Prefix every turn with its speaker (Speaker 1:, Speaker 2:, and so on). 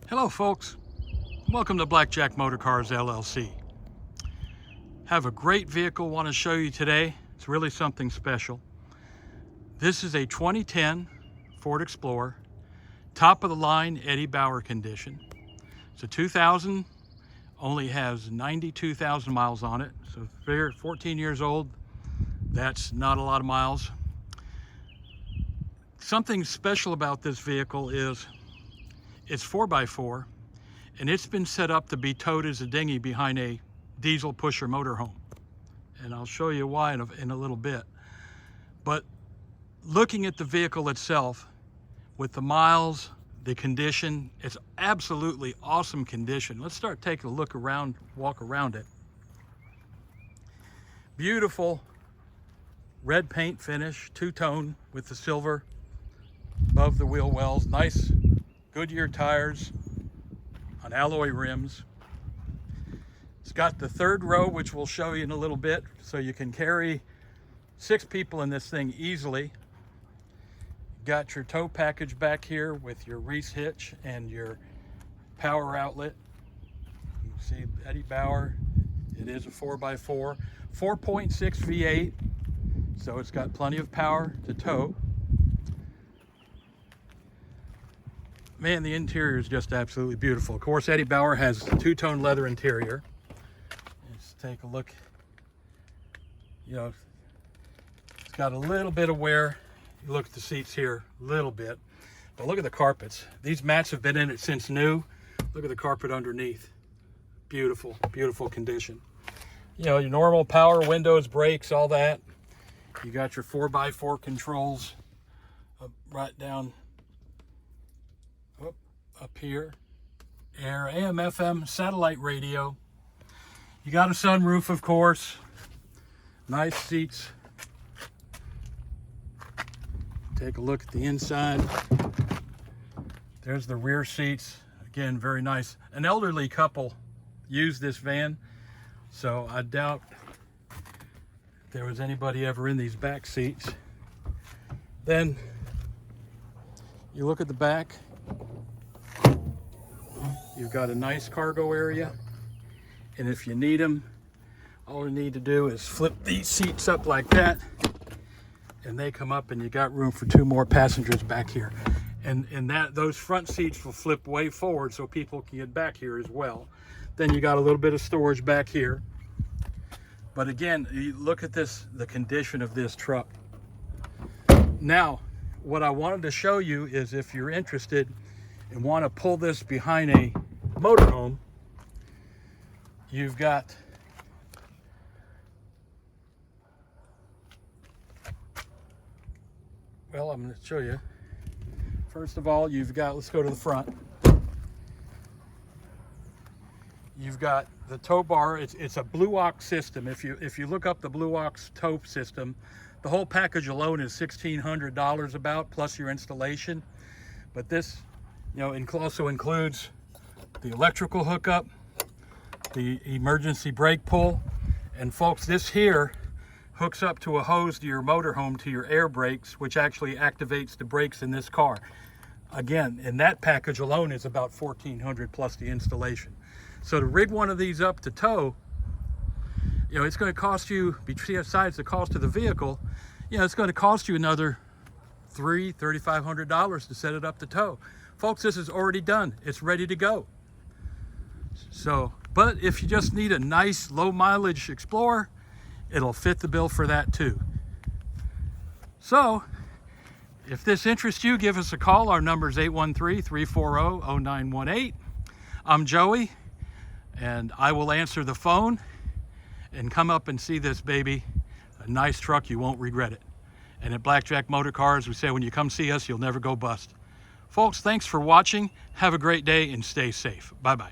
Speaker 1: Hello folks, welcome to Blackjack Motorcars LLC. Have a great vehicle want to show you today. It's really something special. This is a 2010 Ford Explorer, top of the line Eddie Bauer condition. It's a 2000, only has 92,000 miles on it, so 14 years old. That's not a lot of miles. Something special about this vehicle is it's 4x4, and it's been set up to be towed as a dinghy behind a diesel pusher motorhome. And I'll show you why in a little bit. But looking at the vehicle itself, with the miles, the condition, it's absolutely awesome condition. Let's start taking a look around, walk around it. Beautiful red paint finish, two-tone with the silver above the wheel wells. Nice Goodyear tires on alloy rims. It's got the third row, which we'll show you in a little bit, so you can carry 6 people in this thing easily. Got your tow package back here with your Reese hitch and your power outlet. You can see Eddie Bauer. It is a 4x4, 4.6 V8, so it's got plenty of power to tow. Man, the interior is just absolutely beautiful. Of course, Eddie Bauer has two-tone leather interior. Let's take a look. You know, it's got a little bit of wear. You look at the seats here, a little bit. But look at the carpets. These mats have been in it since new. Look at the carpet underneath. Beautiful, beautiful condition. You know, your normal power, windows, brakes, all that. You got your 4x4 controls right down up here. Air, AM, FM, satellite radio. You got a sunroof, of course. Nice seats. Take a look at the inside. There's the rear seats. Again, very nice. An elderly couple used this van, so I doubt there was anybody ever in these back seats. Then you look at the back. You've got a nice cargo area, and if you need them, all you need to do is flip these seats up like that, and they come up, and you got room for 2 more passengers back here. And those front seats will flip way forward so people can get back here as well. Then you got a little bit of storage back here. But again, you look at this, the condition of this truck. Now, what I wanted to show you is, if you're interested and want to pull this behind a motorhome, you've got well, I'm going to show you. First of all, you've got, let's go to the front. You've got the tow bar. It's a Blue Ox system. If you look up the Blue Ox tow system, the whole package alone is $1,600 about, plus your installation. But this, you know, also includes the electrical hookup, the emergency brake pull, and folks, this here hooks up to a hose to your motorhome, to your air brakes, which actually activates the brakes in this car. Again, and that package alone is about $1,400 plus the installation. So to rig one of these up to tow, you know, it's going to cost you, besides the cost of the vehicle, you know, it's going to cost you another $3,500 to set it up to tow. Folks, this is already done. It's ready to go. So, but if you just need a nice low mileage Explorer, it'll fit the bill for that too. So, if this interests you, give us a call. Our number is 813-340-0918. I'm Joey, and I will answer the phone and come up and see this baby. A nice truck, you won't regret it. And at Blackjack Motorcars, we say when you come see us, you'll never go bust. Folks, thanks for watching. Have a great day and stay safe. Bye-bye.